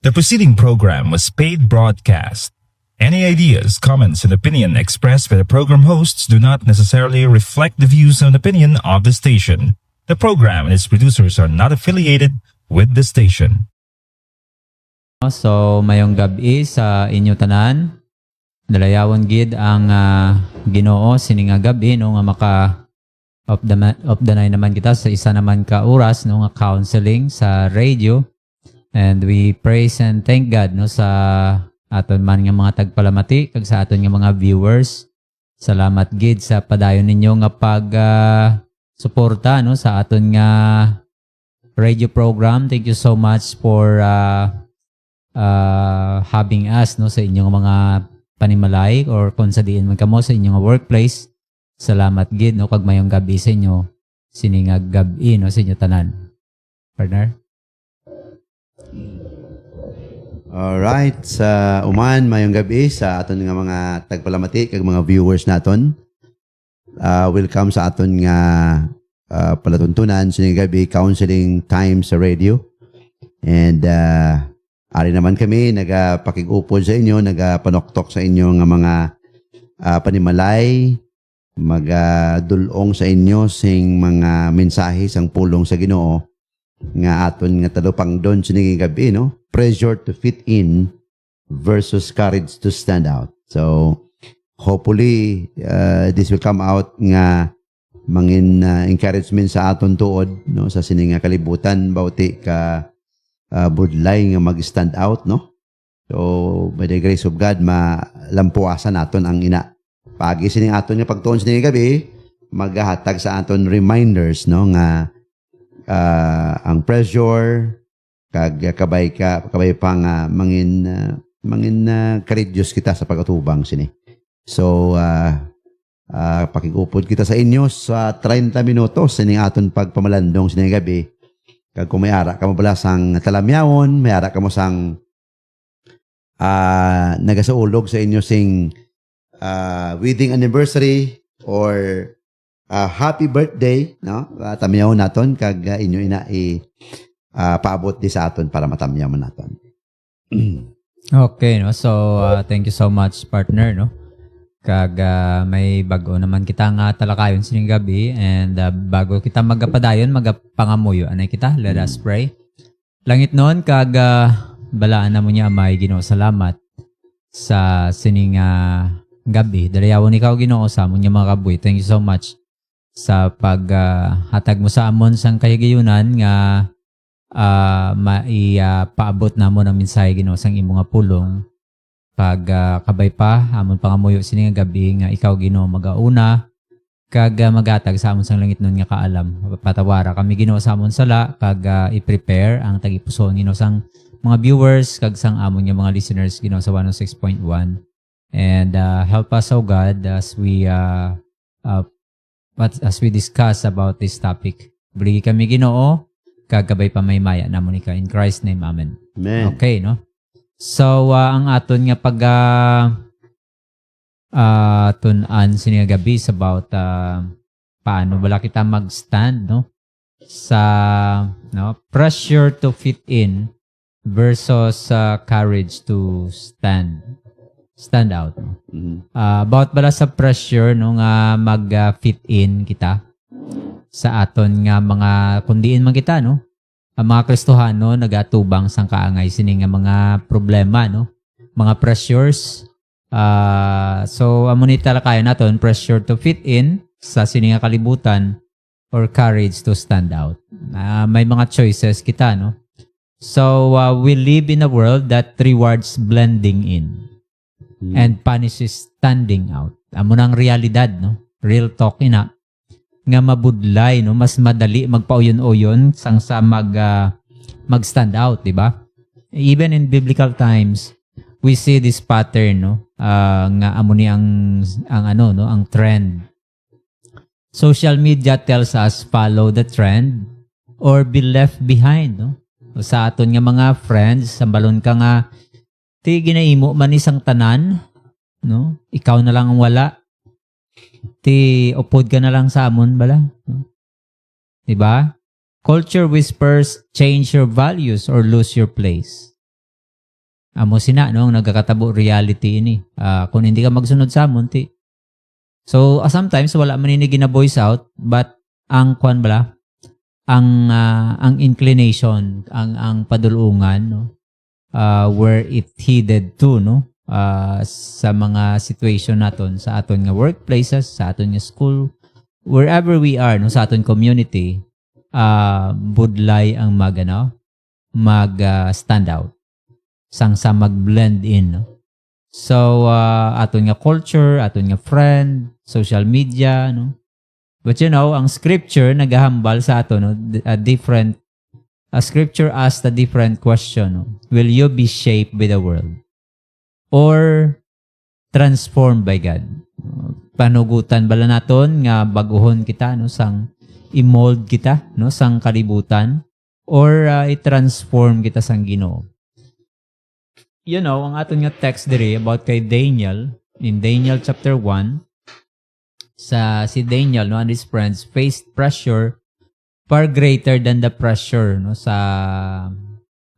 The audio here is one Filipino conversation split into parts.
The preceding program was paid broadcast. Any ideas, comments, and opinion expressed by the program hosts do not necessarily reflect the views and opinion of the station. The program and its producers are not affiliated with the station. So, mayong gabi sa inyo tanan. Dalayawan gid ang Ginoo sining nga gabi no nga maka of the night naman kita sa isa naman ka oras no nga counseling sa radio. And we praise and thank God no sa aton man nga mga tagpalamati kag sa aton nga mga viewers. Salamat gid sa padayon ninyo nga pag suporta no sa aton nga radio program. Thank you so much for having us no sa inyong mga panimalay or kung sa diin man kamo sa inyong workplace. Salamat gid no kag mayong gabi sa inyo siningag gabi no sa inyo tanan. Partner. Alright, sa uman mayong gabi sa aton nga mga tagpalamati kag mga viewers naton. Welcome sa aton nga palatuntunan sining gabi counseling time sa radio. And ari naman kami nagapakig-upod sa inyo, nagapanoktok sa inyo nga mga panimalay, magadulong sa inyo sing mga mensahe sang pulong sa Ginoo nga aton nga talupang don sining gabi no. Pressure to fit in versus courage to stand out. So hopefully this will come out nga mangin encouragement sa aton tuod no sa sining nga kalibutan bauti ka budlay nga mag-stand out, no? So, by the grace of God, malampuasan naton ang ina. Pagi sining aton nga pagtuon sining gabi, maghahatag sa aton reminders, no? Nga ang pressure, kag kabay pa nga mangin courageous kita sa pag-atubang sini. So, pakigupod kita sa inyo sa 30 minutos sining aton pagpamalandong sining gabi. Kag kung may ara ka mo pala sang talamyawon, may ara ka mo sang nagasaulog sa inyo sing wedding anniversary or happy birthday, no? Tamyawon naton kag inyo ina paabot di sa aton para matamyawan naton. Okay, no. So, thank you so much, partner, no. Kag may bago naman kita nga talakayon sining gabi and bago kita magapadayon magapangamuyo anay kita, let us pray. Langit noon kag balaan na mo niya may Ginoo, salamat sa sining gabi. Dalayawon ikaw Ginoo sa amon nga mga kabuhi. Thank you so much sa paghatag mo sa amon sang kahigayunan nga maipaabot namo ng mensahe Ginoo sang imo nga pulong. Pag kabay pa, amon pangamuyo sining gabi nga ikaw Ginoo magauna kag magatag sa amon sang langit nun nga kaalam. Patawara kami Ginoo sa amon sala kag i-prepare ang tagipuson Ginoo sang mga viewers kag sang amon nga mga listeners Ginoo sa 106.1. And help us O God as we discuss about this topic. Brigi kami Ginoo kag kabay pa may maya namon ika in Christ's name. Amen. Amen. Okay, no? So, ang aton nga tunan sining gabi is about paano bala kita mag-stand, no? Sa pressure to fit in versus courage to stand out, no? Mm-hmm. About bala sa pressure no nga mag-fit in kita sa aton nga mga kundiin man kita, no? Ang mga Kristohano nagatubang sang kaangay sining nga mga problema, no? Mga pressures. So amo ni talakayan naton, pressure to fit in sa sining nga kalibutan or courage to stand out. May mga choices kita, no? So we live in a world that rewards blending in and punishes standing out. Amo nang realidad, no? Real talk ina nga mabudlay, no? Mas madali magpauyon-uyon sang sa mag-stand out, di ba? Even in biblical times, we see this pattern, no? Nga amo ni ang trend. Social media tells us follow the trend or be left behind, no? O sa aton nga mga friends, sambalon ka nga ti ginaimo man isang tanan, no? Ikaw na lang ang wala. Ti upod ka na lang sa amon bala. Diba? Culture whispers change your values or lose your place. Amo sina no ang nagkakatabo reality ini. Kung hindi ka magsunod sa amon ti. So sometimes wala man ini gina voice out but ang kwan bala ang inclination ang padulungan no where it headed to no sa mga situation naton sa aton nga workplaces, sa aton nga school, wherever we are no sa aton community, budlay ang stand out sang sa mag-blend in no. So aton nga culture, aton nga friend, social media no. But ang scripture nagahambal sa aton no, a scripture asks a different question no. Will you be shaped by the world or transformed by God? Panugutan bala naton nga baguhon kita no sang i-mold kita no sang kalibutan or i-transform kita sang Ginoo. Ang aton nga text diri about kay Daniel in Daniel chapter 1 si Daniel no and his friends faced pressure far greater than the pressure no sa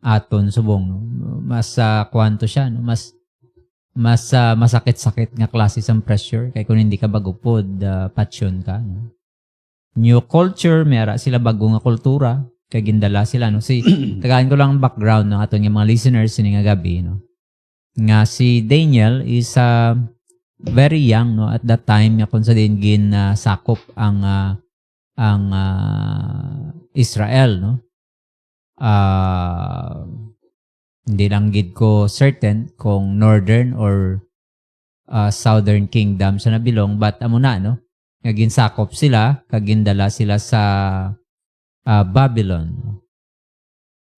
aton subong no. Mas kwanto siya no mas masakit-sakit nga klase sang pressure kay kung hindi ka bagupod passion ka no. New culture mera sila bago nga kultura kay gindala sila no tagaan ko lang ang background ng aton nga mga listeners ini nga gabi no nga si Daniel is very young no at that time nga kung sa din sakop ang Israel no hindi lang gid ko certain kung northern or southern kingdom sa nabilong but amo na no nga ginsakop sila kagindala sila sa Babylon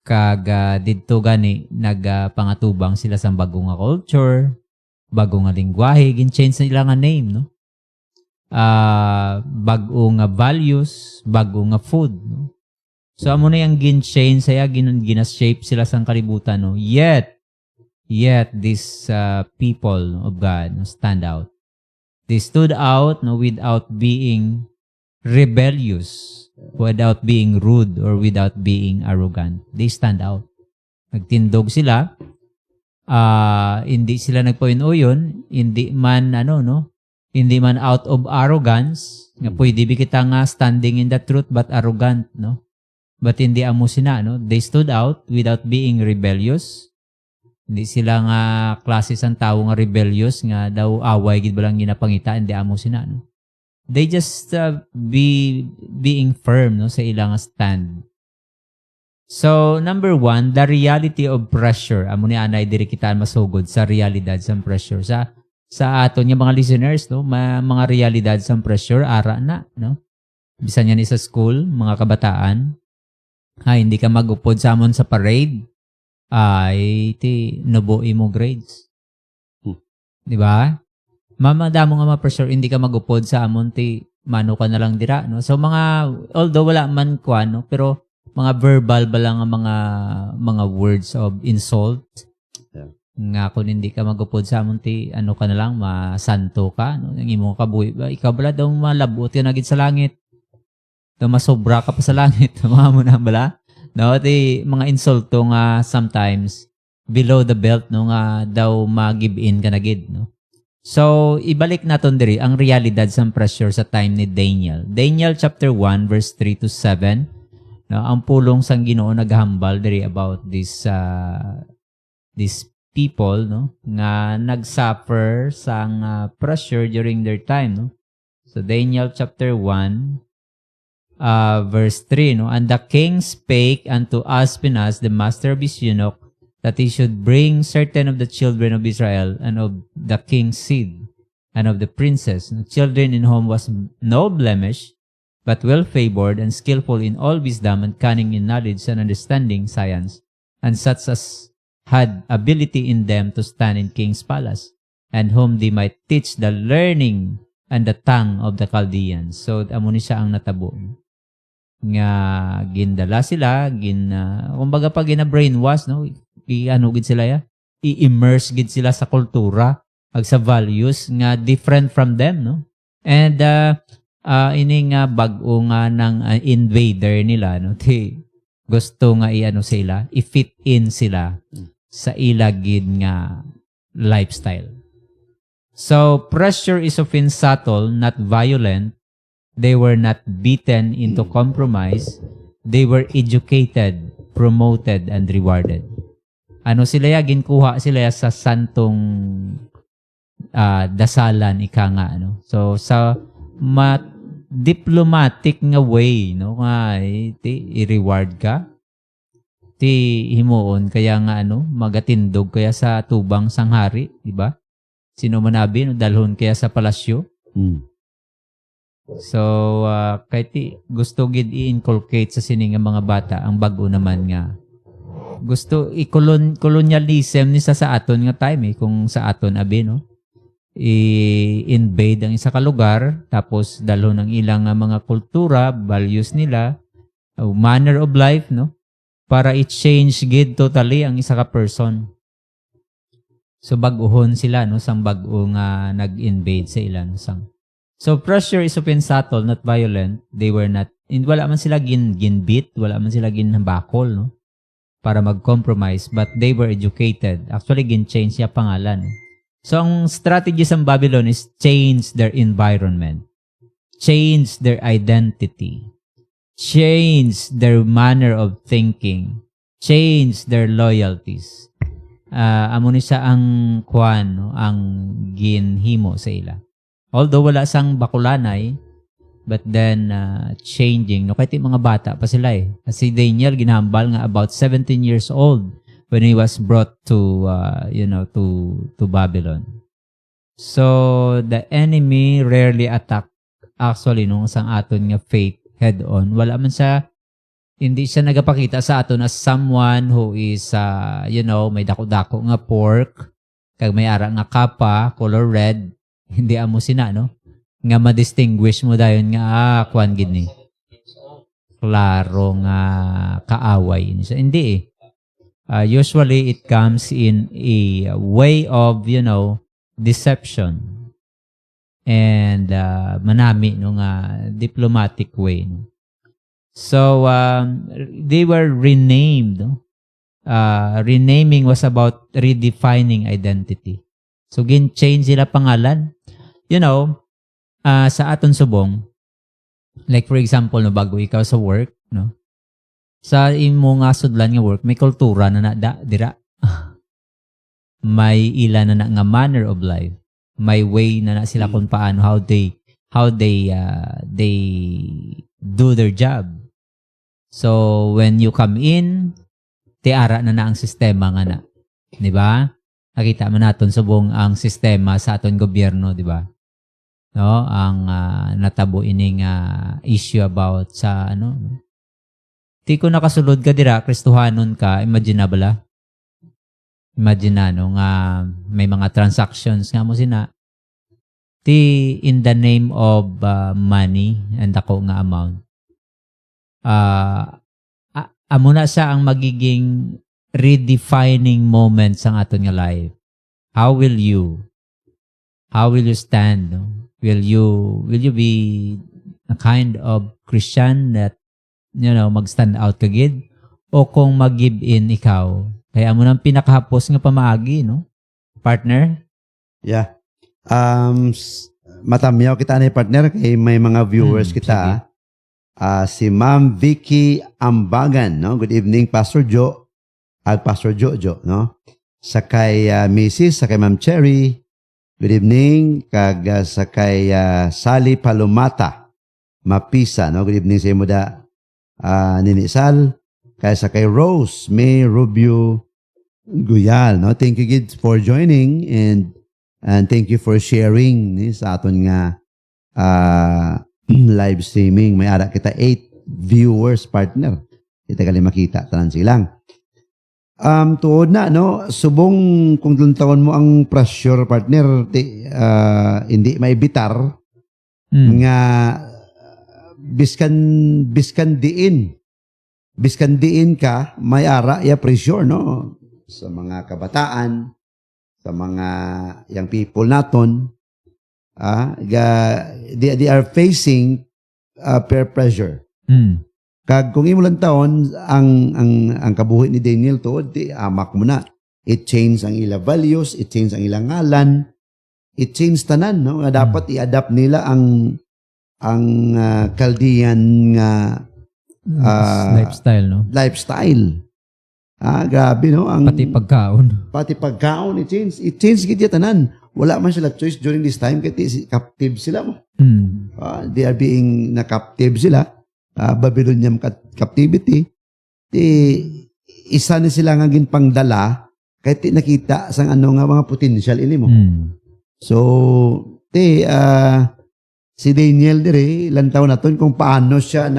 kag didto gani nagpangatubang sila sa bagong nga culture, bagong nga lengguwahe, gin-change nila nga name no. Bagong nga values, bagong nga food no. So amo na yang gin-change saya gina-shape sila sang kalibutan no. Yet these people of God no, stand out. They stood out no without being rebellious, without being rude or without being arrogant. They stand out. Nagtindog sila. Hindi sila nagpuyon-uyon, hindi man hindi man out of arrogance, nga pwede bi kita nga standing in the truth but arrogant no. But hindi amo sina no. They stood out without being rebellious. Hindi sila nga klase sang tawo nga rebellious nga daw away gid balang ginapangita, hindi amo sina no. They just being firm no sa ilang stand. So number 1, the reality of pressure. Amo ni anay diri kita masugod sa realidad sa pressure sa aton nga mga listeners no, mga realidad sa pressure ara na no. Bisan yan sa school, mga kabataan, hindi ka magupod sa amon sa parade, ti nubuhi mo grades. Di ba? Mamadamo nga ma-pressure, hindi ka magupod sa amon ti mano ka na lang dira no. So although wala man kwan no, pero mga verbal ba lang ang mga words of insult. Yeah. Nga kung hindi ka magupod sa amon ti ano ka na lang masanto ka no, ang imong kabuhi ba ikaw bala daw malabot ka na gid sa langit. Daw masobra ka pa sa langit, mga mo na bala. No, ti mga insulto nga sometimes below the belt no nga daw ma-give in ka na gid no. So, ibalik naton diri ang realidad sa pressure sa time ni Daniel. Daniel chapter 1 verse 3 to 7. No, ang pulong sang Ginoo naghambal diri about these people no nga nagsuffer sang pressure during their time no. So Daniel chapter 1 verse 3 no, and the king spake unto Aspenaz the master of his eunuch that he should bring certain of the children of Israel and of the king's seed and of the princess, children in whom was no blemish, but well-favored and skillful in all wisdom and cunning in knowledge and understanding science, and such as had ability in them to stand in king's palace, and whom they might teach the learning and the tongue of the Chaldeans. So, amo ni siya ang natabo. Nga gindala sila, kumbaga pag gina-brainwash, no? Gid sila ya? I-immerse gid sila sa kultura, ag sa values nga different from them, no? And ini nga bag-o nga ng invader nila no ti gusto nga sila i-fit in sila sa ilagid nga lifestyle. So, pressure is often subtle, not violent. They were not beaten into compromise. They were educated, promoted, and rewarded. Ano sila ya? Ginkuha sila ya sa santong dasalan, ika nga. Ano? So, sa diplomatic nga way, no? Nga, i-reward ka. Ti himuon kaya nga magatindog kaya sa tubang sanghari, di ba? Sino manabi no dalhon kaya sa palasyo. So kay ti gusto gid i-inculcate sa sining nga mga bata ang bag-o naman nga gusto colonialism ni sa aton nga time kung sa aton abi no i-invade ang isa ka lugar tapos dalhon ang ilang mga kultura, values nila, manner of life no para i-change gid totally ang isa ka person. So bag-ohon sila no sang bag-o nga nag-invade sa ilan sang. So pressure is often subtle, not violent. They were not wala man sila ginbit, wala man sila ginhambakol no para mag-compromise, but they were educated. Actually gin-change siya pangalan. So ang strategy sa Babylon is change their environment, change their identity, change their manner of thinking, change their loyalties. Amo ni sa ang kwan, no? Ang ginhimo sa ila. Although wala sang bakulanay, but then changing. No? Kahit mga bata pa sila Kasi Daniel ginahambal nga about 17 years old when he was brought to, to Babylon. So, the enemy rarely attack actually nung sang aton nga faith head-on. Wala man hindi siya nagapakita sa aton as someone who is, may dako-dako nga pork, kag may ara nga kapa, color red, hindi amo sina, no? Nga ma-distinguish mo dayon nga, kwan gini. Klaro nga kaaway. Hindi usually it comes in a way of, deception. And manami, no, nga diplomatic way, no? So, they were renamed. Renaming was about redefining identity. So, gin-change sila pangalan. Sa aton subong, like for example, no, bago ikaw sa work, no? Sa imo nga sudlan nga work, may kultura na dira. May ilan na nga manner of life. May way na sila kung paano, how they do their job. So, when you come in, tiara na ang sistema nga na. Di ba? Nakita mo natin subong ang sistema sa aton gobyerno, di ba? No? Ang natabo ining issue about sa Ti ko nakasulod ka dira, Kristohanon ka, imagine na bala? Imagine na, nga may mga transactions nga mo sina. Ti in the name of money and ako nga amount. Amo na siya ang magiging redefining moment sa aton nga life. How will you stand? No? Will you be a kind of Christian that mag-stand out kagid? O kung mag-give in ikaw? Kaya mo nang pinakahapos nga pamaagi, no? Partner? Yeah. Matamyaw kita ni partner kay may mga viewers kita. Si Ma'am Vicky Ambagan, no? Good evening, Pastor Joe. Pastor Jojo, no? Sakay Mrs. Sakay Ma'am Cherry. Good evening. Kag sakay Sally Palomata. Mapisa, no? Good evening sa imo da. Nini Sal. Kay sakay Rose May Rubio Guyal, no? Thank you kids for joining and thank you for sharing sa aton nga live streaming. May ara kita 8 viewers partner. Kita kali makita tanan silang. Tuod na no, subong kung taon mo ang pressure partner, hindi maibitar nga biskan diin ka may ara ya pressure no sa mga kabataan, sa mga young people naton. They are facing peer pressure. Kag kung imo lang taon ang kabuhi ni Daniel tuod di amak mo na. it changed ang ilang values, it changed ang ilang ngalan, it changed tanan, no? Nga dapat i-adapt nila ang Chaldean nga Lifestyle, no? lifestyle. Grabe, no? Pati pagkaon. Pati pagkaon, it changed. It changed gid tanan. Wala man sila choice during this time kasi captive sila mo. They are being na-captive sila. Babylonian captivity. Isa na sila nga ginpangdala kahit nakita sang ano nga mga potential ini mo. So, si Daniel dire, ilang taon na to, kung paano siya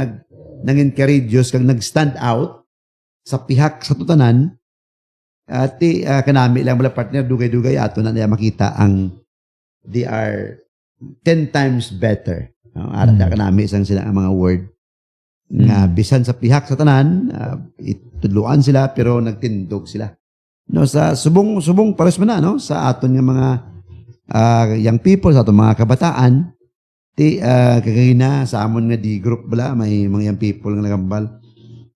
nag-encourage kag nag-stand out sa pihak sa tutanan, kanami lang wala partner, dugay-dugay ato na niya makita ang they are 10 times better. Kanami isang sila ang mga word nga bisan sa pihak sa tanan, itudluan sila pero nagtindog sila. No, sa subong pares man na, no, sa aton nga mga young people, sa aton mga kabataan, kagina sa amon nga di group bala may mga young people nga nagambal.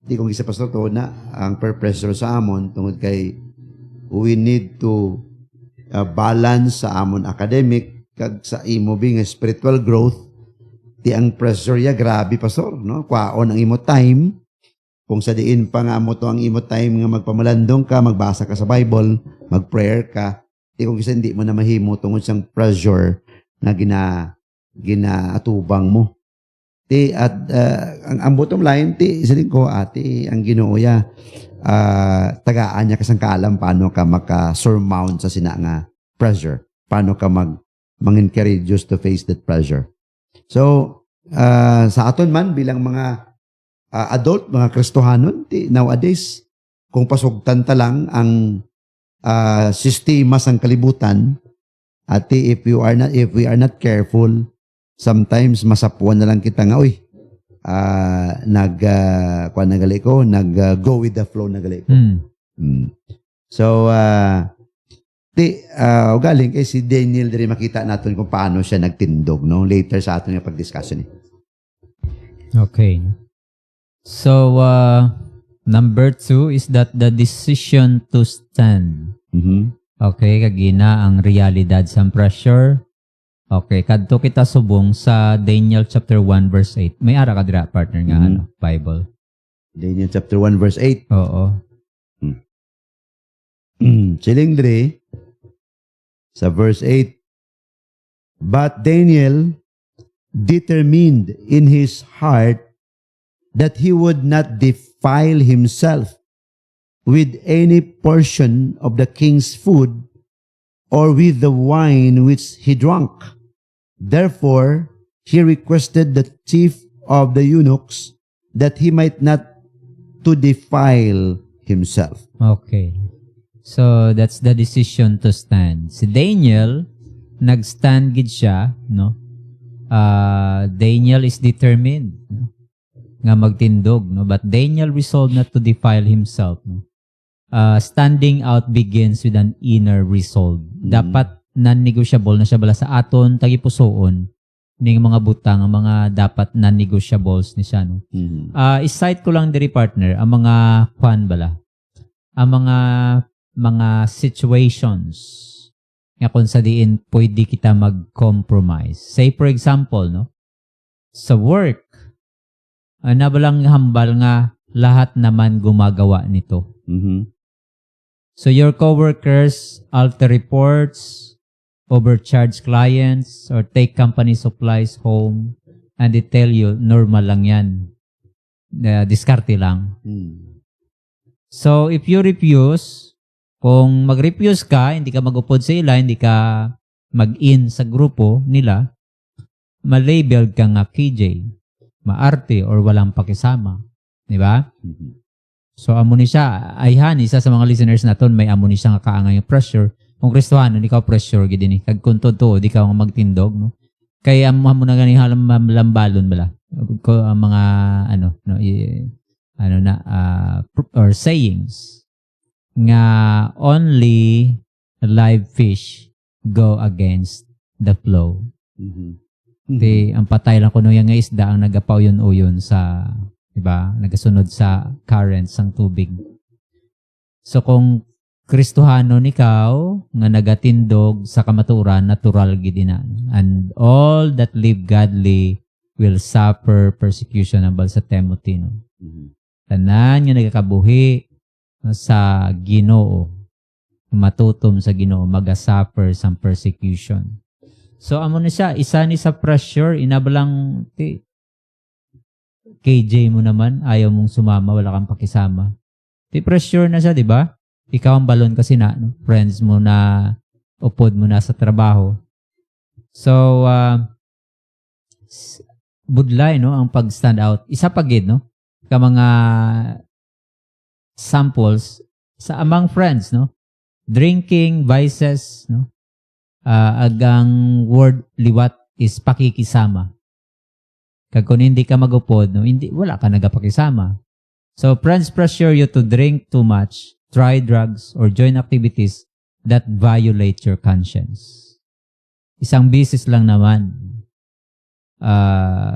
Kung isa pastor to na ang per-pressure sa amon tungod kay we need to balance sa amon academic kag sa imo being spiritual growth. Ang pressure ya grabe pastor, no? Kwaon ang imo time. Kung sa diin pa nga mo to ang imo time nga magpamalandong ka, magbasa ka sa Bible, mag-prayer ka, kung isa hindi mo na mahimo tungod sang pressure na ginaatubang mo. Ang bottom line, isaling ko, ang Ginoo ya, tagaan niya kasang kaalam paano ka maka-surmount sa sina nga pressure. Paano ka mag-encourage to face that pressure. So, sa aton man, bilang mga adult, mga Kristohanon, nowadays, kung pasugtan ta lang ang sistema sang kalibutan, at if we are not careful, sometimes masapuan na lang kita nga, go with the flow nagali ko. So, galing kay si Daniel din makita natin kung paano siya nagtindog, no? Later sa atin yung pag-discussion. Okay. So, number 2 is that the decision to stand. Okay, kagina ang realidad sa pressure. Okay, kadto kita subong sa Daniel chapter 1 verse 8. May ara ka dira partner nga Bible. Daniel chapter 1 verse 8. Oo. Siling dre sa verse 8. But Daniel determined in his heart that he would not defile himself with any portion of the king's food or with the wine which he drank. Therefore, he requested the chief of the eunuchs that he might not to defile himself. Okay. So, that's the decision to stand. Si Daniel, nag-stand gid siya, no? Daniel is determined, no? Nga magtindog, no? But Daniel resolved not to defile himself, no? Standing out begins with an inner resolve. Dapat non-negotiable na siya bala sa aton tagipusoon ning mga butang, ang mga dapat non-negotiables ni siya, no? I-cite ko lang diri partner ang mga bala. Ang mga situations nga kung sa diin pwede kita mag-compromise. Say for example, no? Sa work, nabalang hambal nga lahat naman gumagawa nito. So your coworkers alter reports, overcharge clients, or take company supplies home, and they tell you normal lang yan. Diskarte lang. So if you refuse, kung mag-refuse ka, hindi ka mag-upod sa ila, hindi ka mag-in sa grupo nila, malabeled ka nga KJ, maarte, or walang pakisama. Di ba? So, amo ni siya, ayhan, isa sa mga listeners naton, may amo ni siya nga kaangay yung pressure. Kung Kristohanon, di ka pressure, gid ni. Kag kung totoo, di ka magtindog, no? Kaya amo mo na gani lambalon bala. Ko ang mga, or sayings, nga only live fish go against the flow. Ang patay lang kuno yung isda ang nagapaw yun sa, diba, nagasunod sa currents ng tubig. So kung Kristohanon ikaw nga nagatindog sa kamaturan natural gid ina. And all that live godly will suffer persecution ambal sa Timothy. No? Tanan nga nagakabuhi sa Ginoo, matutom sa Ginoo, maga-suffer sa persecution. So amo ni siya, isa ni sa pressure, inabalang KJ mo naman, ayaw mong sumama, wala kang pakisama. Pressure na siya, di ba? Ikaw ang balon kasi na, no? Friends mo na, upod mo na sa trabaho. So, budlay, no? Ang pag-stand out. Isa pagid, no? Ka mga samples sa among friends, no? Drinking, vices, no? Agang word liwat is pakikisama. Kag kung hindi ka magupod, no? Hindi, wala ka nagapakisama. So, friends pressure you to drink too much, try drugs, or join activities that violate your conscience. Isang bisis lang naman.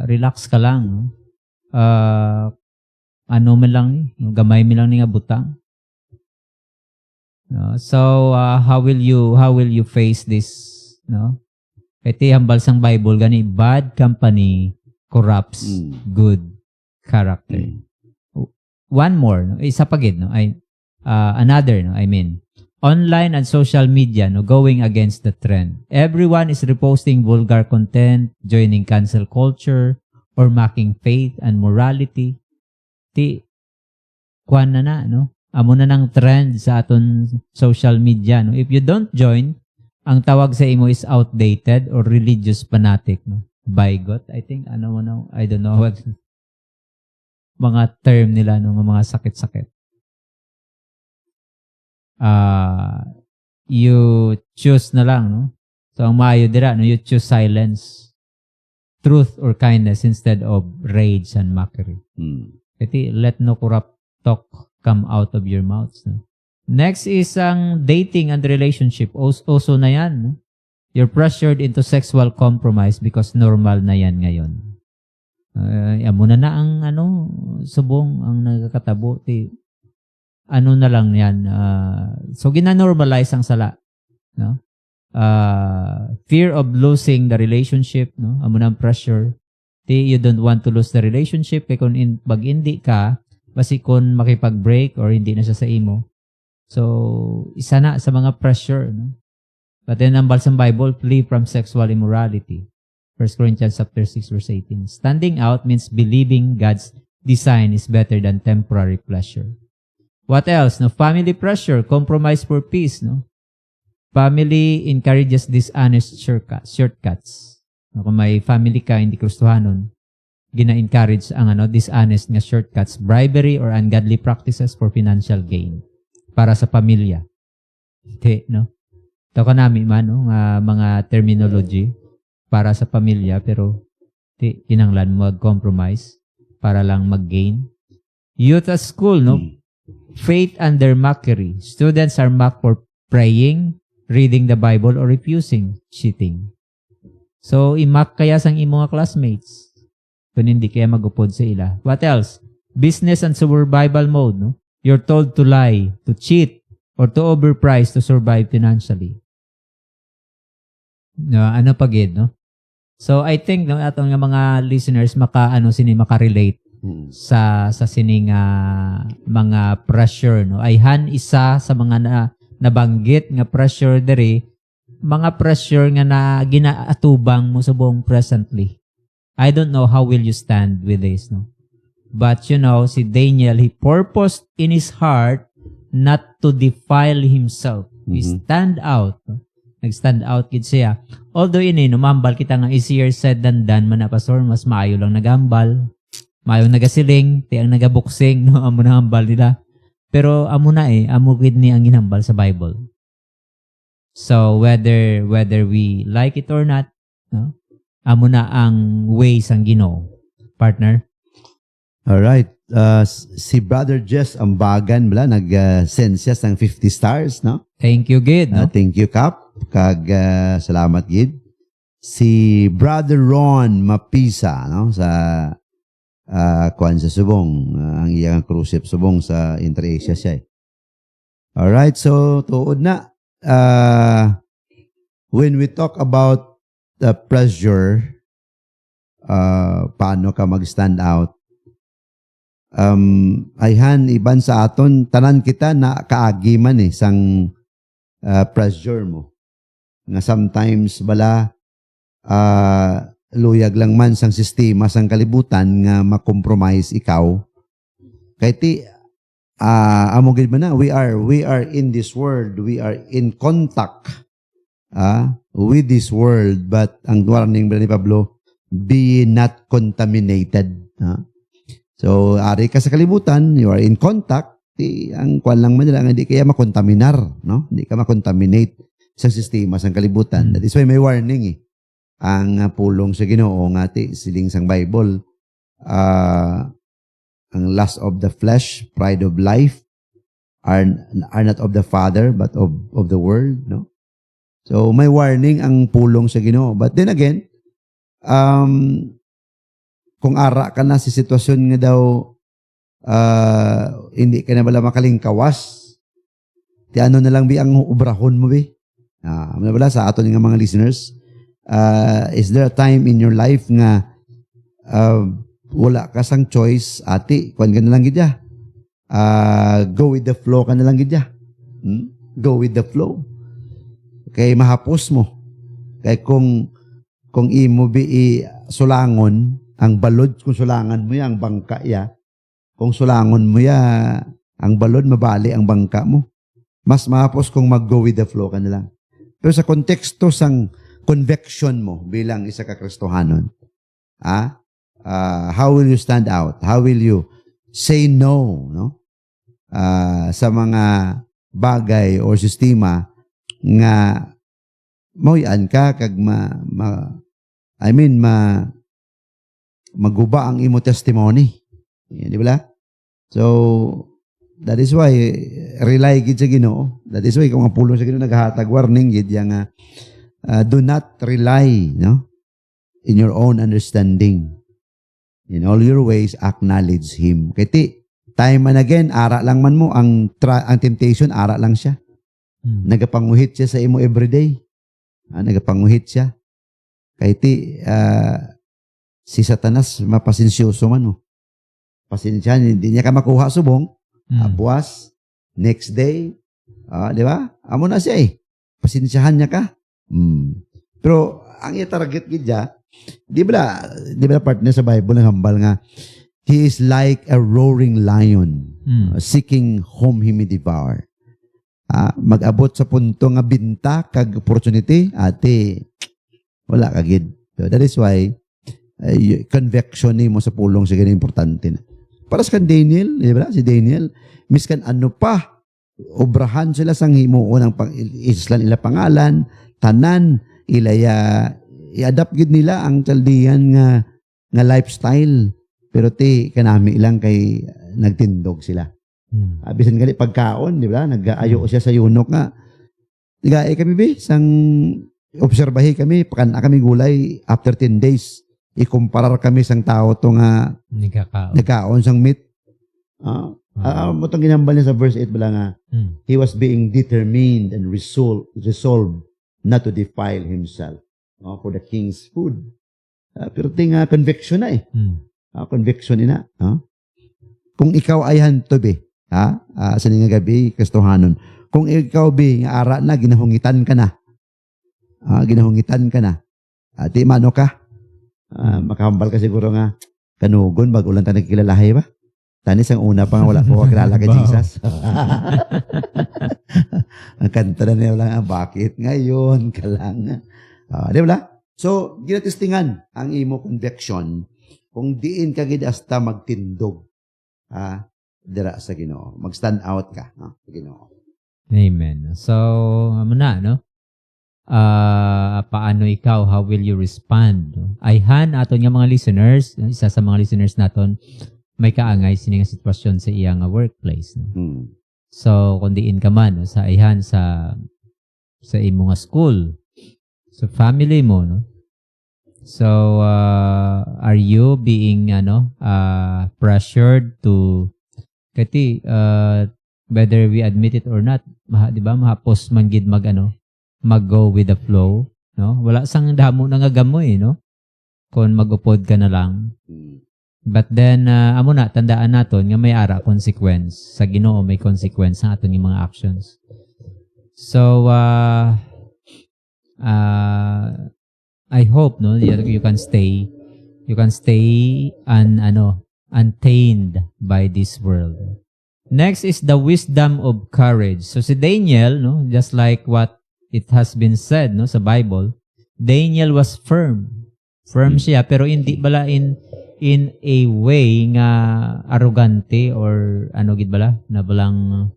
Relax ka lang. No? Ano man lang ni, no? Gamay mi lang ni nga butang. No? So, how will you face this? No? Iti hambal sang Bible gani, bad company corrupts good character. One more, no? Isa pagid, no? Another, no? I mean, online and social media, no? Going against the trend. Everyone is reposting vulgar content, joining cancel culture, or mocking faith and morality. Kuan na, no? Amo na ng trend sa aton social media, no? If you don't join, ang tawag sa imo is outdated or religious fanatic, no? Bigot, I think, I don't know what mga term nila, no, mga sakit-sakit. You choose na lang, no? So, ang maayo dira, no, you choose silence, truth or kindness instead of rage and mockery. Kasi let no corrupt talk come out of your mouths. No? Next is ang dating and relationship. Also na yan. No? You're pressured into sexual compromise because normal na yan ngayon. Amo na ang subong ang nagkakatabo. Ano na lang yan. So, gina-normalize ang sala. No? Fear of losing the relationship. No? Amo na ang pressure. You don't want to lose the relationship. Kaya kung pag hindi ka, basi kung makipag-break or hindi na siya sa imo. So, isa na sa mga pressure. No? But then, ang balsang Bible, flee from sexual immorality. 1 Corinthians chapter 6, verse 18. Standing out means believing God's design is better than temporary pleasure. What else? No, family pressure, compromise for peace. No? Family encourages dishonest shortcuts. No, kung may family ka, hindi Kristohanon, gina-encourage ang dishonest nga shortcuts, bribery or ungodly practices for financial gain para sa pamilya. No? Ito ka namin man, no? Mga terminology para sa pamilya, pero kinanglan mag-compromise para lang mag-gain. Youth at school, no? Faith under mockery. Students are mocked for praying, reading the Bible, or refusing cheating. So, i-mock kaya sang imong classmates. Kung hindi kaya mag-upod sa ila. What else? Business and survival mode, no? You're told to lie, to cheat, or to overprice to survive financially. No, ano pagid, no? So, I think, no, atong mga listeners, makarelate sa sining mga pressure, no? Ayhan isa sa mga nabanggit nga pressure diri, mga pressure nga na ginaatubang mo subong presently. I don't know how will you stand with this, no? But si Daniel, he purposed in his heart not to defile himself. He stand out. No? Nag-stand out kid siya. Although numambal kita nga easier said than done man na pastor, mas maayo lang nagambal. Maayo nagasiling, ang nagabuksing, no? Amo na hambal nila. Pero amo gid ni ang ginambal sa Bible. So whether we like it or not, no? Amo na ang ways ang Ginoo. Partner? Alright. Si Brother Jess Ambagan nag-send siya ng 50 stars, no? Thank you, Gid. No? Thank you, Kap. Kag salamat, Gid. Si Brother Ron Mapisa, no? Sa kuan sa subong. Ang iyang cruise ship subong sa Inter-Asia siya. Alright, so tuod na. When we talk about the pressure, paano ka mag-stand out? Ayhan, iban sa aton, tanan kita na kaagi man sang pressure mo. Nga sometimes bala, luyag lang man sang sistema, sang kalibutan nga makompromise ikaw. Kaya ti, amogid man na, we are in this world, we are in contact with this world, but ang warning ni Pablo, be not contaminated. So, ari ka sa kalibutan, you are in contact, ang kwan lang man nila, hindi kaya makontaminar, no? Hindi ka makontaminate sa sistema, sa kalibutan. That is why may warning ang pulong sa Ginoo nga siling sang Bible, ang lust of the flesh, pride of life, are not of the Father, but of the world, no? So, may warning ang pulong sa Ginoo. But then again, kung ara ka na sa sitwasyon nga daw hindi ka na bala makalingkawas, ti ano na lang bi ang ubrahon mo bi? Ano bala sa aton nga mga listeners, is there a time in your life nga wala ka sang choice, ati, kuan ka na lang gidya. Go with the flow ka na lang gidya. Go with the flow. Kay mahapos mo. Kay kung imo bi sulangon, ang balod, kung sulangan mo ya, ang bangka ya. Kung sulangon mo ya, ang balod, mabali ang bangka mo. Mas mahapos kung mag-go with the flow ka na lang. Pero sa konteksto sang conviction mo bilang isa ka Kristohanon, how will you stand out? How will you say no, no? Sa mga bagay o sistema nga mauyan ka kag maguba ang imo testimony. Di ba? So, that is why rely gid sa Ginoo. That is why kung ang pulong sa Ginoo naghatag warning gid yang do not rely, no, in your own understanding. In all your ways acknowledge Him. Kaya time and again, ara lang man mo ang temptation, ara lang siya. Nagapanguhit siya sa imo everyday. Nagapanguhit siya. Kaya si Satanas, mapasensyoso man. Pasensyahan, hindi niya ka makuha subong. Buwas, next day, di ba? Amo na siya pasensyahan niya ka. Pero, ang i-target gidya, di ba partner sa Bible ng hambal nga, he is like a roaring lion, seeking whom he may devour. Mag-abot sa punto nga binta, kag opportunity, wala kagid. So, that is why, conviction ni mo sa pulong sa ganyan importante na. Para sa Daniel, di ba? Si Daniel, miskan ano pa, obrahan sila sang himuon ng islan ila pangalan, tanan, ilaya, i-adapt gid nila ang Chaldean nga lifestyle. Pero kanami lang kay nagtindog sila. Bisan gali pagkaon, di ba? Nag-ayo siya sa yunok nga. Diga, kami sang obserbahi kami, pakana kami gulay after 10 days. Ikumparar kami sang tao to nga nagkaon sang meat. Mo tong ginambal niya sa verse 8 bala nga, he was being determined and resolved not to defile himself for the king's food. Pero tinga conviction na conviction ina. Kung ikaw ay hantob sa nga gabi, Kristohanon, kung ikaw nga ara na, ginahungitan ka na. Ginahungitan ka na. Di mano ka? Makahambal ka siguro nga kanugon bago lang tayo nagkilalahay ba? Tanis ang una pa nga wala po kakilala kay Jesus. Ang kanta na niya lang, bakit ngayon ka lang? Di ba? So, ginatestingan ang imo conviction kung diin ka gid hasta magtindog dira sa Ginoo. Mag-stand out ka sa Ginoo. Amen. So, muna, no? Paano ikaw, how will you respond? Ayhan, aton nga mga listeners, isa sa mga listeners naton, may kaangay sining sitwasyon sa iyang workplace. No? So, kung diin ka man, sa ayhan, sa imo nga school, sa family mo, no? So, are you being, pressured to, whether we admit it or not, di ba? Mahapos man gid mag-go with the flow, no? Wala sang damo na nga gamoy, no? Kung mag-upod ka na lang. But then, amo na, tandaan naton nga may ara consequence. Sa Ginoo may consequence sa aton yung mga actions. So, I hope, no, you can stay untainted by this world. Next is the wisdom of courage. So si Daniel, no, just like what it has been said, no, sa Bible, Daniel was firm. Firm siya, pero hindi bala in a way nga arrogante or gid bala na balang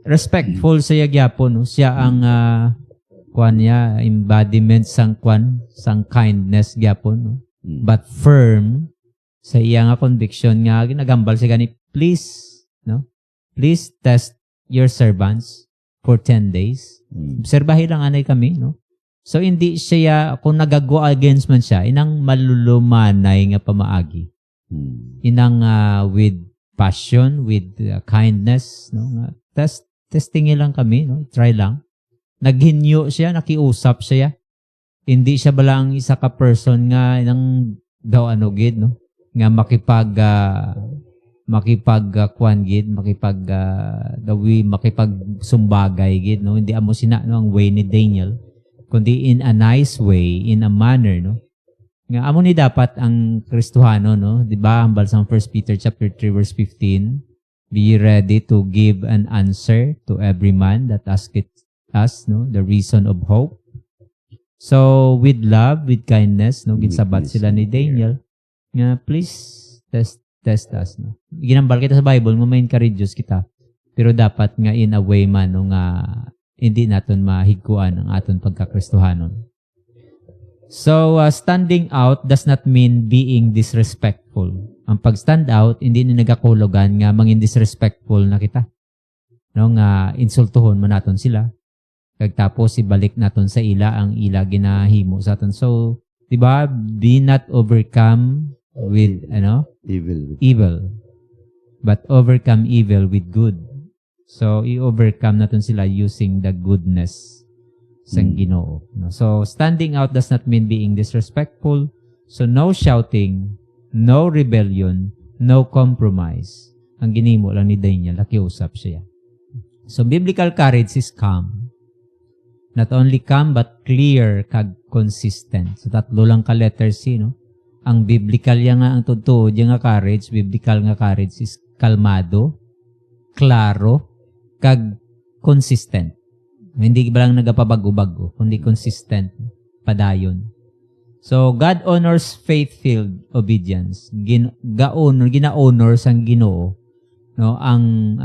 respectful siya gyapon, no. Siya ang embodiment sang kindness gyapon, no. But firm sa iya nga conviction nga ginagambal siya gani, please test your servants for 10 days. Obserbahin lang anay kami, no. So, hindi siya, kung nagago against man siya, inang malulumanay nga pamaagi. Inang with passion, with kindness, no? Testing lang kami, no? Try lang. Naghinyo siya, nakiusap siya. Hindi siya balang isa ka person nga inang daw gid, no? Nga makipagsumbagay gid, no? Hindi amo sina, no, ang way ni Daniel, kundi in a nice way, in a manner, no? Nga amo ni dapat ang Kristohano, no? Di ba? Hambal sa 1 Peter chapter 3 verse 15, be ready to give an answer to every man that asketh us, no, the reason of hope. So with love, with kindness, no, ginsabat sila ni Daniel nga please test us, no. Ginambal kita sa Bible nga ma-encourage kita, pero dapat nga in a way man, no, nga hindi naton mahigkuan ang aton pagkakristohanon. So, standing out does not mean being disrespectful. Ang pag-stand out, hindi na nagakulugan nga mangin disrespectful na kita. No, nga insultuhon man naton sila. Kagtapos ibalik naton sa ila ang ila ginahimo sa aton. So, di ba, be not overcome with evil, but overcome evil with good. So, i-overcome natin sila using the goodness sa Ginoo. No? So, standing out does not mean being disrespectful. So, no shouting, no rebellion, no compromise. Ang ginimo lang ni Daniel, nakiusap siya. So, biblical courage is calm. Not only calm, but clear kag consistent. So, tatlo lang ka letter C, no? Ang biblical yang nga, ang totoo, yung nga courage, biblical nga courage is kalmado, klaro, kag consistent. Hindi ba lang nagapabago-bago, kundi consistent, padayon. So, God honors faith-filled obedience. Gina-honor sang Ginoo, no, ang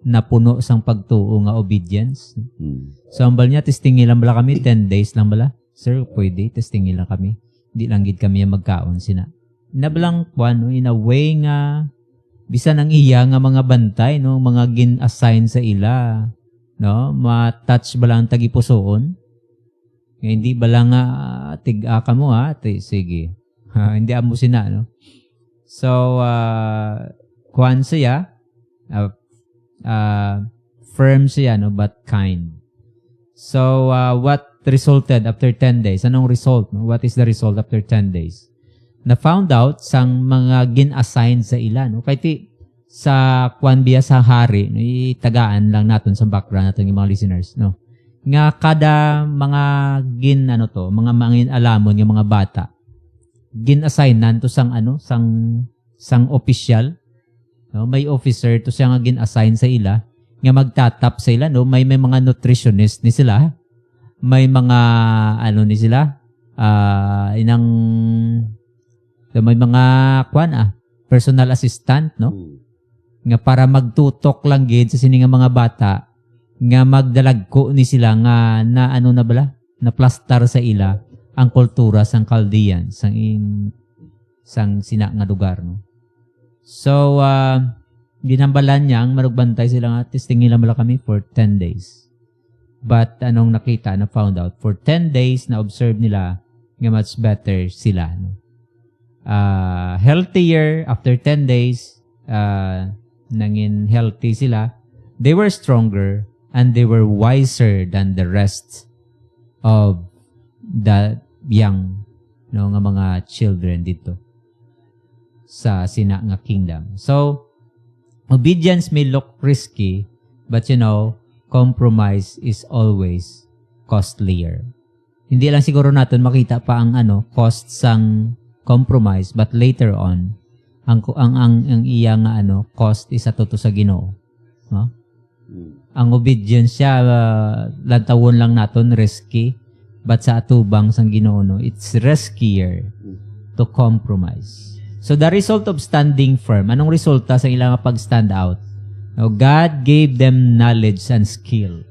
napuno sang pagtuo nga obedience. So, ang bala niya, testingin lang bala kami, 10 days lang bala. Sir, pwede, testingin lang kami. Hindi lang gid kami magkaon sina. Nabalang in a way nga bisan ang iya nga mga bantay, no, mga gin-assign sa ila, no, ma-touch ba lang tagipusoon? Hindi ba lang tig-a ka mo, sige. Hindi amo sina, no. So, kuan siya, firm siya, no, but kind. So, what resulted after 10 days? Anong result? No? What is the result after 10 days? Na found out sang mga gin-assign sa ila, no? Kahit sa kwan biya sa hari, no? Itagaan lang natin sa background natin yung mga listeners, no? Nga kada mga mga mangin alamon yung mga bata, gin-assign nanto sang sang official, no? May officer to siya nga gin-assign sa ila, nga magtatap sa ila, no? May mga nutritionist ni sila, may mga ni sila, may mga personal assistant, no? Nga para magtutok lang gid sa sining mga bata, nga magdalagko ni sila nga na na plastar sa ila ang kultura sang Chaldean, sang sina nga lugar, no? So, ginambalan niya ang marugbantay sila nga testingin lang kami for 10 days. But anong nakita na found out? For 10 days na observe nila nga much better sila, no? Healthier after 10 days, nangin healthy sila, they were stronger and they were wiser than the rest of the young nga mga children dito sa sina nga kingdom. So, obedience may look risky, but compromise is always costlier. Hindi lang siguro natin makita pa ang cost sang compromise, but later on ang iya nga cost is ato to sa Ginoo. No? Ang obedience siya lantawon lang naton risky, but sa atubang sang Ginoo it's riskier to compromise. So the result of standing firm, anong resulta sa ilang pag-stand out? God gave them knowledge and skill.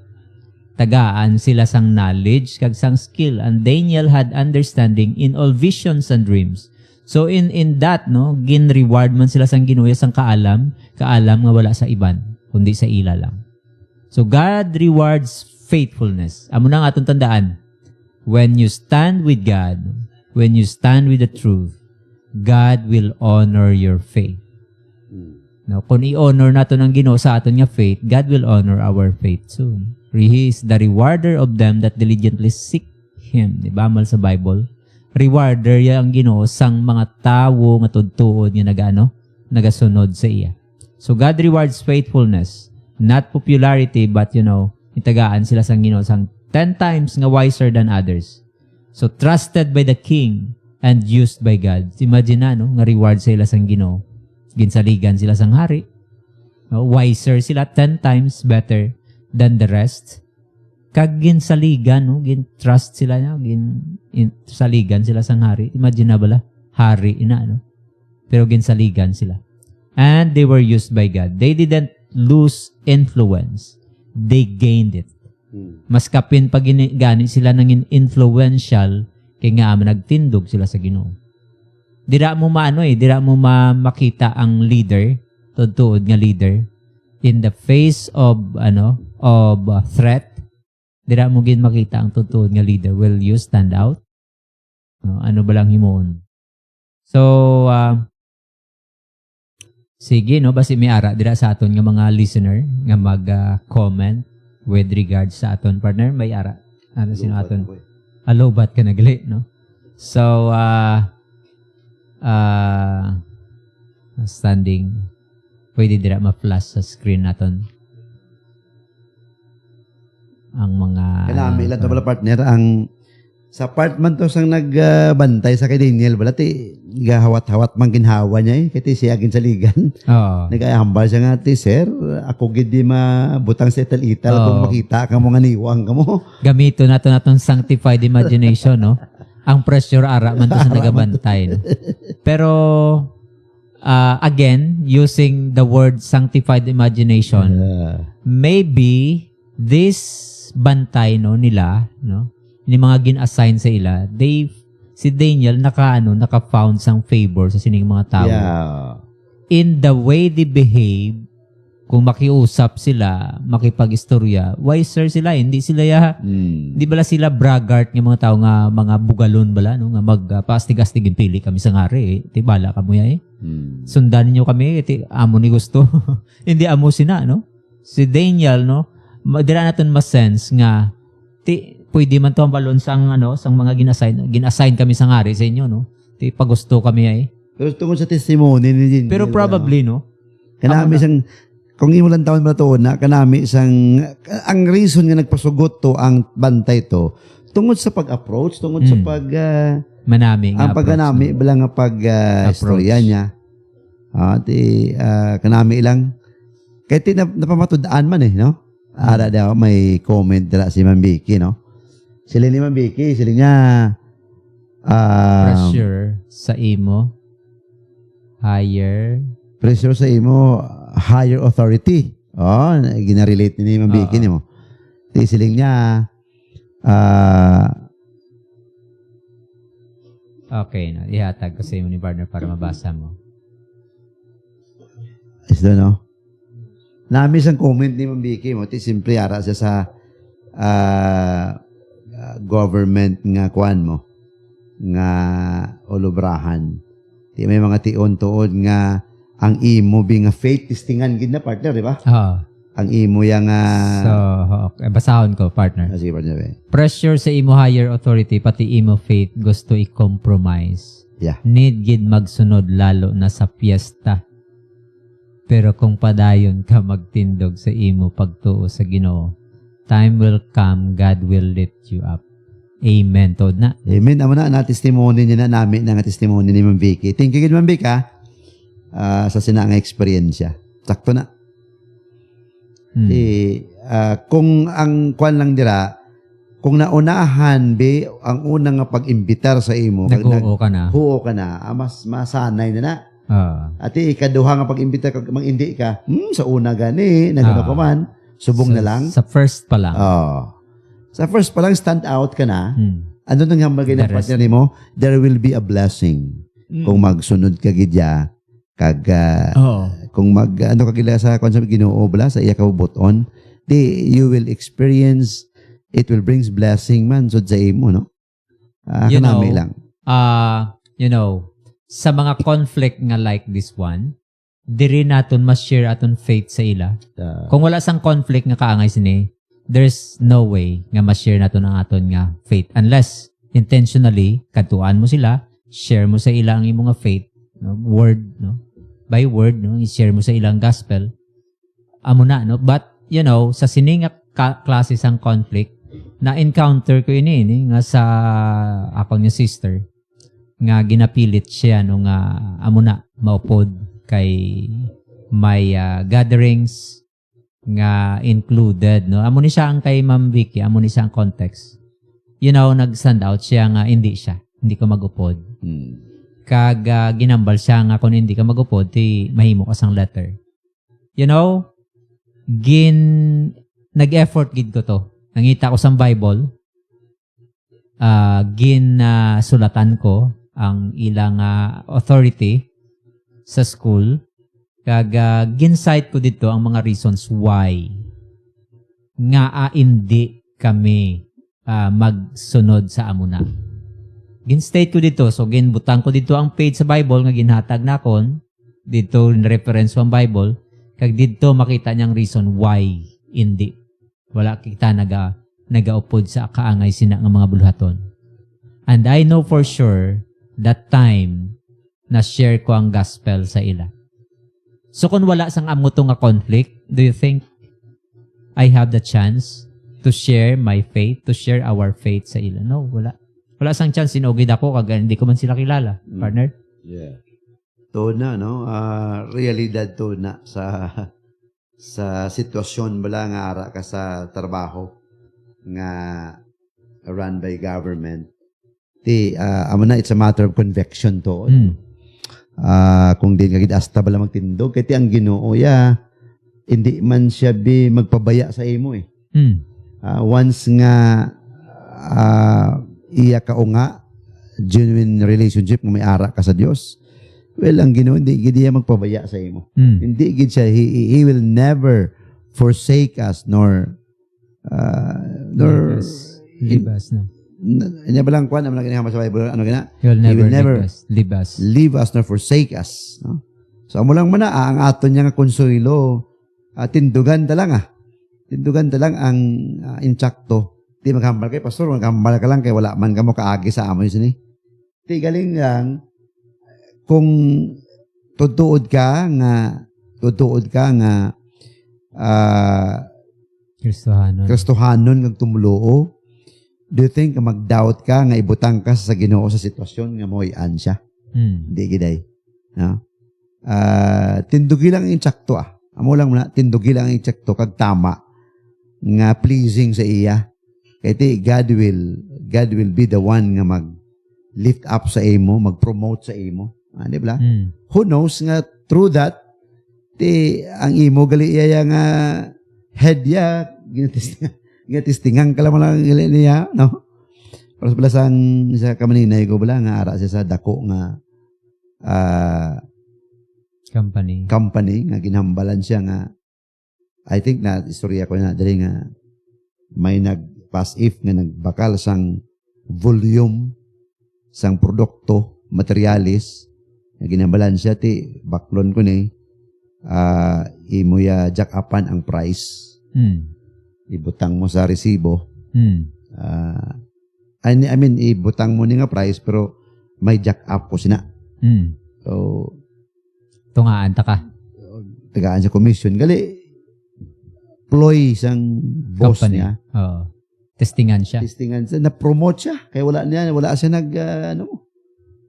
Tagaan sila sang knowledge kag sang skill, and Daniel had understanding in all visions and dreams. So in that gin-reward man sila sang Ginoo sang kaalam nga wala sa iban kundi sa ila lang. So God rewards faithfulness. Amo na nga atong tandaan, when you stand with God, when you stand with the truth, God will honor your faith. Now, kung i-honor nato ng Ginoo sa aton nga faith, God will honor our faith soon. He is the rewarder of them that diligently seek Him. Diba? Mal sa Bible. Rewarder ya ang Ginoo sang mga tawo nga tudtuod nga nagasunod sa iya. So God rewards faithfulness, not popularity, but itagaan sila sang Ginoo sang 10 times nga wiser than others. So trusted by the king and used by God. Imagine na nga reward sila sang Ginoo. Ginsaligan sila sang hari. Wiser sila 10 times better than the rest. Kag ginsaligan, gin-trust sila niya, ginsaligan sila sang hari. Imagine na bala, hari ina, pero ginsaligan sila. And they were used by God. They didn't lose influence. They gained it. Mas kapin pag gani sila nangin influential, kaya nga nagtindog sila sa Ginoo. Dira mo dira mo makita ang leader, tuod nga leader, in the face of threat. Dira mo gin makita ang tuod nga leader. Will you stand out? Ano ba lang himon? So sige basi may ara dira sa aton nga mga listener nga mag-comment with regards sa aton partner, may ara. Sino aton? Alobat ka nagali, So standing, pwede dira ma-flash sa screen naton ang mga kanami ilan to pala partner ang sa part man to sang nagbantay sa kay Daniel wala ti gahawat-hawat man ginhawa niya kay siya gin sa ligan. Nagahambal siya nga ti sir, ako gid di mabutang sa ital-ital kung makita ka mo nga niwang kamo. Gamito naton sanctified imagination, ang pressure ara man to sa nagabantay, Pero again, using the word sanctified imagination, maybe this bantay nila, ni mga gin-assign sa ila, si Daniel naka-found sang favor sa sining mga tao. Yeah. In the way they behave, kung makiusap sila, makipag-istorya, wiser sila, hindi sila hindi bala sila braggart ng mga tao nga mga bugalon bala, nga magpastig-astig pili kami sa ngari, ti bala kamo ya sundan niyo kami, ti amo ni gusto. Hindi amo sina, Si Daniel, dira naton ma-sense nga pwede man to ang balon sang mga gin-assign kami sa ngari sa inyo, Ti pagusto kami Pero tungkol sa testimony ni Daniel. Pero probably, Kanami sang kung imulan taon ba to na kanami sang ang reason nga nagpasugot to ang bantay to tungod sa pag-approach, tungod sa pag manami nga ang pagganami bala nga istorya niya. Kanami ilang kay ti napamatudaan man Ara daw may comment dala si Ma'am Vicky, Sila ni Ma'am Vicky, sila niya pressure sa imo pressure sa imo higher authority. Ginarelate ni Ma'am Vicky mo. Ti siling niya okay, ihatag ko sa imo ni partner para mabasa mo. Isdo Nami sang comment ni Ma'am Vicky mo, ti simple ara siya sa government nga kuan mo nga olubrahan. Ti may mga tion tuod nga ang imo nga faith testingan gid na partner, di ba? Ang imo yang So, okay. Basahon ko, partner. sige partner. Pressure sa imo higher authority, pati imo faith, gusto i-compromise. Yeah. Need gid magsunod lalo na sa piyesta. Pero kung padayon ka magtindog sa imo pagtuo sa Ginoo, time will come, God will lift you up. Amen. Tod na. Amen. Amo na testimony niya na namin nga testimony ni Ma'am Vicky. Thank you gid Ma'am Vicky sa sina nga eksperyensya. Sakto na. Kung ang kwan lang dira, kung naunahan be ang unang nga pag-imbitar sa imo, Nag-oo ka na. huo ka na, mas masanay na na. Ati ikaduha nga pag-imbitar kag mang-indi ka, sa una gani, nagano ka man, subong na lang. Sa first pa lang. Sa first pa lang stand out ka na. Ano nang hambal na The rest. partner mo? There will be a blessing kung magsunod ka gidya kag kung ano ka gila sa kung sa Ginoo bala sa iya ka buton, you will experience, it will brings blessing man so sa imo, no? Kanami lang. Sa mga conflict nga like this one, diri naton mas-share aton faith sa ila. Kung wala sang conflict nga kaangay sini, there's no way nga ma-share naton ang aton nga faith unless intentionally katuan mo sila, share mo sa ila ang imong nga faith, no? Word, no? By word, no? I-share mo sa ilang gospel. Amo na, no? But, sa sininga klase sang conflict, na-encounter ko ini nga sa akong nga sister, nga ginapilit siya no nga amo na maupod kay may gatherings nga included, no? Amo ni siya ang kay Ma'am Vicky, amo ni siya ang context. Nag-stand out siya nga hindi ko mag-upod. Kag ginambal siya nga kung hindi ka mag-upod, mahimo ka sang letter. Nag-effort gid ko to. Nangita ko sang Bible, sulatan ko ang ilang authority sa school, kag ginsight ko dito ang mga reasons why nga hindi kami magsunod sa amuna. Gin-state ko dito, so ginbutang ko dito ang page sa Bible nga ginhatag na kon, dito reference ang Bible, kag dito makita niyang reason why hindi. Wala kita nagaupod sa kaangay sina nga mga bulhaton. And I know for sure that time na share ko ang gospel sa ila. So kung wala sang amuto nga conflict, do you think I have the chance to share my faith, to share our faith sa ila? No, wala. Wala sang chance, sinugid ako kag hindi ko man sila kilala, partner. Yeah. To na, no? Realidad to na sa sitwasyon bala nga ara ka sa trabaho nga run by government. Amo na, it's a matter of conviction to. Kung din kagid asta bala magtindog, kay ang Ginoo hindi man siya magpabaya sa imo eh. Once nga iya ka o nga genuine relationship nga may ara ka sa Dios, well, ang Ginoo hindi gid iya magpabaya sa imo. Hindi gid siya, he will never forsake us nor leave us, no. Nya balang kwan naman ginahama sa Bible, ano gina? He will never leave us nor forsake us, no? So amo lang man ang aton nya nga konsuelo, tindugan ta lang ang insakto. Di maghambal kay pastor, maghambal ka lang kay wala man ka mo kaagi sa amo sini. Di galing lang kung tutuod ka nga Kristohanon kag tumluo. Do you think mag-doubt ka nga ibutang ka sa Ginoo sa sitwasyon nga moy-an siya? Di giday. No? Tindugi lang ang insakto Amo lang muna, tindugi lang ang insakto kag tama nga pleasing sa iya. Kaya God will be the one nga mag-lift up sa imo, mag-promote sa imo. Di ba? Who knows nga through that, ang imo gali iya nga head ya, ginatistingan ka lang niya, no? Para sa balasang sa kamaninay ko bala nga ara siya sa dako nga company nga ginhambalan siya nga I think na istorya ko na dali nga may pass if nga nagbakal sang volume sang produkto, materialis Ginabalan siya, ti, baklon ko ni, imo ya jack upan ang price. Ibutang mo sa resibo. I mean, ibutang mo ni nga price, pero may jack up ko sina. So, tungaan ta ka. tagaan sa commission. Gali, ploy isang boss Company. niya. Oo. Testingan siya. Testingan siya, na-promote siya. Kaya wala siya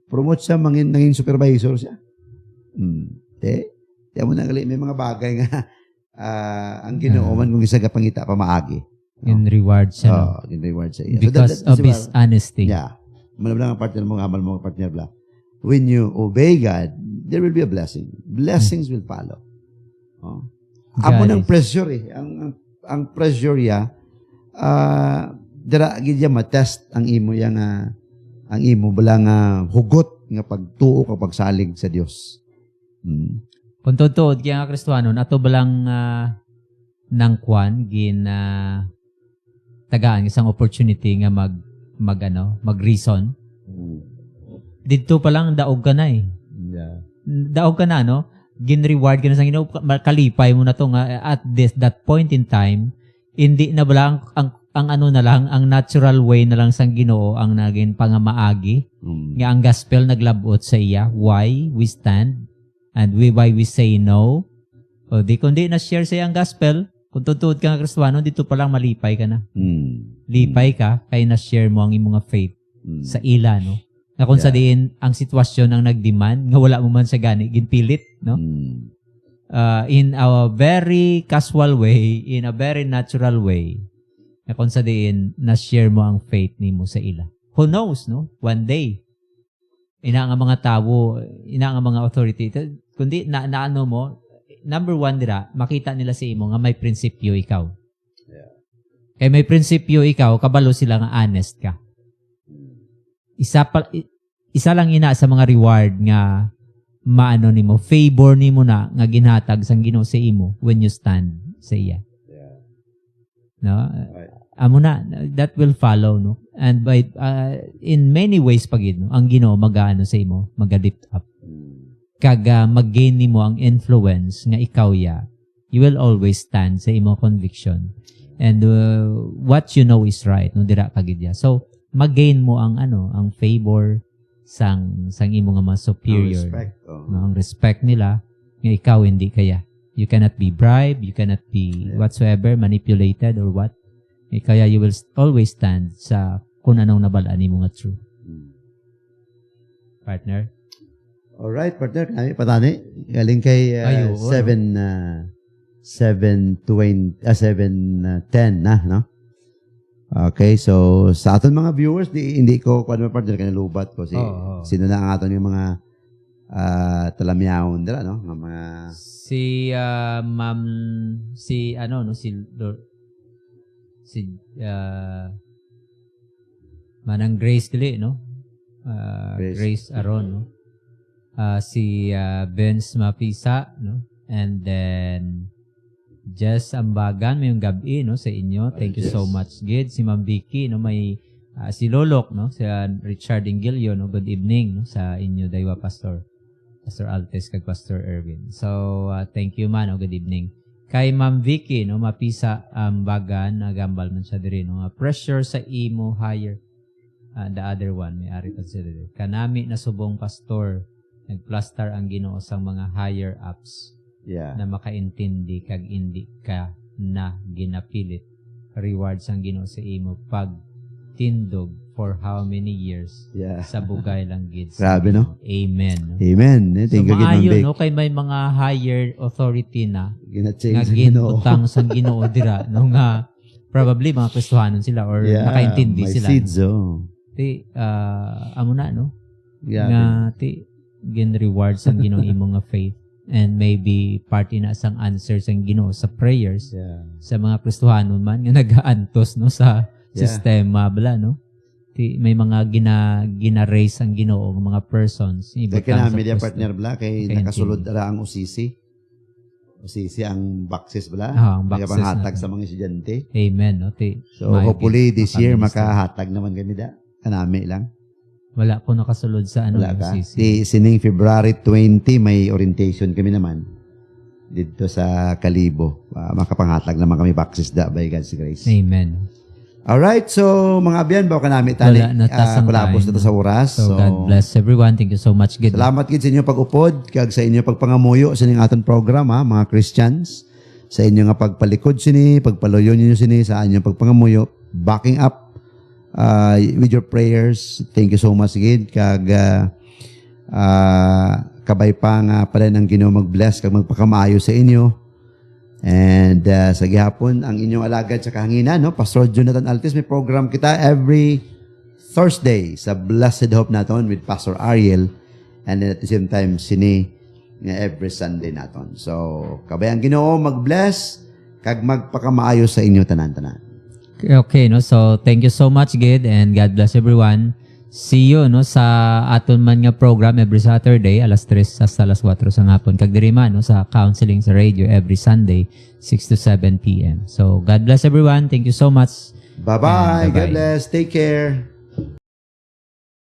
promote siya, nanging supervisor siya. Tiyan mo na gali, may mga bagay nga, ang Ginoo man kung isa ka pangita pa maagi. In reward siya. No? In reward siya. Yeah. Because of his honesty. Yeah. Malablang ang partner mo, amal mo ang partner bla. When you obey God, there will be a blessing. Blessings will follow. Amo ng pressure ang pressure ya, dira gid ya matest ang imo yang ang imo bala nga hugot nga pagtuo ka pagsalig sa Dios. Kung tutuod kaya nga Kristohanon, ato balang nang kwan tagaan isang opportunity nga mag-reason. Dito pa lang daog ka na eh. Yeah. Daog ka na, no? Gin-reward ka na sa Ginoo, kalipay mo na to nga at that point in time, hindi na bala ang natural way na lang sang Ginoo ang naging pangamaagi. Nga ang gospel naglabot sa iya. Why we stand and why we say no. O di kundi na-share sa iya ang gospel, kung tutuod ka nga Kristohano, dito pa lang malipay ka na. Lipay ka, kaya na-share mo ang imong faith sa ila, no? Na kung sa diin, ang sitwasyon ang nagdemand, nga wala mo man sa gani, ginpilit, no? In a very casual way, in a very natural way, na kung sa diin, na-share mo ang faith nimo sa ila. Who knows, no? One day, ina nga mga tao, ina nga mga authority, kundi naano mo, number one dira, makita nila sa imo nga may prinsipyo ikaw. Kaya may prinsipyo ikaw, kabalo sila nga honest ka. Isa lang ina sa mga reward nga maano nimo, favor nimo na nga ginhatag sang Ginoo sa imo when you stand sa iya. No? Amo na, that will follow, no? And by in many ways pagid, no, ang Ginoo magaano sa imo, maga-lift up. Kaga mag-gain nimo ang influence nga ikaw ya, you will always stand sa imo conviction. And what you know is right, no, dira pagid ya. So mag-gain mo ang ang favor sang imo nga mga superior. Ang respect nila nga ikaw hindi kaya. You cannot be bribed, you cannot be whatsoever manipulated or what. Kaya you will always stand sa kung anong nabalaan nimo nga true. Partner? Alright, partner. Kami patani. Galing kay 7:10 na, no? Okay, so sa aton mga viewers, hindi ko kuan partner kanalubat ko sino na ang aton yung mga talamyaon dira, no? Mga si ma'am si Manang Grace dili, no? Grace Aron, no? Si Vince Mapisa, no? And then Jess Ambagan, may yung gabi, no, sa inyo. Thank you so much, Gid. Si Ma'am Vicky, no, may si Lolok, no, si Richard Ingilio, no, good evening, no, sa inyo, Daywa Pastor Altes, kag Pastor Erwin. So, thank you, man, no, good evening. Kay Ma'am Vicky, no, Mapisa Ambagan, nagambal man siya diri, no, pressure sa imo higher. The other one, may ari pa sila diri. Kanami na subong pastor, nagplaster ang Ginoo sang mga higher ups. Na makaintindi kag indi ka na ginapilit. Rewards ang Ginoo sa imo pag tindog for how many years sa bugay lang gid. Grabe, no? Amen. Amen. So maayo, no, kay may mga higher authority na nga ginutang sa Ginoo dira, no, nga probably mga Kristohanon sila or nakaintindi sila. Seeds, amo na, no? Nga gin rewards ang Ginoo imo nga faith. And maybe party na sang answer sang Ginoo sa prayers sa mga Kristohanon man nga nagaantos, no, sa sistema bala, no. May mga gina-raise ang Ginoo ng mga persons. Kaya media partner bala kay nakasulod ra ang UCC. UCC ang boxes bala. Ang boxes. Kaya panghatag sa mga estudyante. Amen, no. So hopefully this year makahatag naman kami da. Kanami lang. Wala ko nakasulod sa Wala ka? MCC. Sining February 20, may orientation kami naman dito sa Kalibo. Makapanghatag naman kami paksisda by God's grace. Amen. Alright, so mga abyan, baka namin tali. Wala na tasang Palapos time. na to sa oras. So, God bless everyone. Thank you so much, Gid. Salamat gid sa inyo pag-upod, kag sa inyo pagpangamuyo sa inyong aton program, ha, mga Christians. Sa inyo nga pagpalikod sini, pagpaluyo ninyo sini sa inyong pagpangamuyo, backing up with your prayers. Thank you so much, gid. Kag kabay pa nga pala ng Ginoo mag-bless kag magpakamaayo sa inyo. And sa gihapon, ang inyong alagad sa kahanginan, no? Pastor Jonathan Altis, may program kita every Thursday sa Blessed Hope naton with Pastor Ariel. And then at the same time, sini nga every Sunday naton. So, kabay ang Ginoo mag-bless kag magpakamaayo sa inyo tanan-tanan. Okay, no? So, thank you so much, Gid, and God bless everyone. See you, no, sa aton man nga program every Saturday, alas 3 hasta alas 4 sa ngapon. Kag diri man, no, sa counseling sa radio every Sunday, 6 to 7 p.m. So, God bless everyone. Thank you so much. Bye-bye. And bye-bye. God bless. Take care.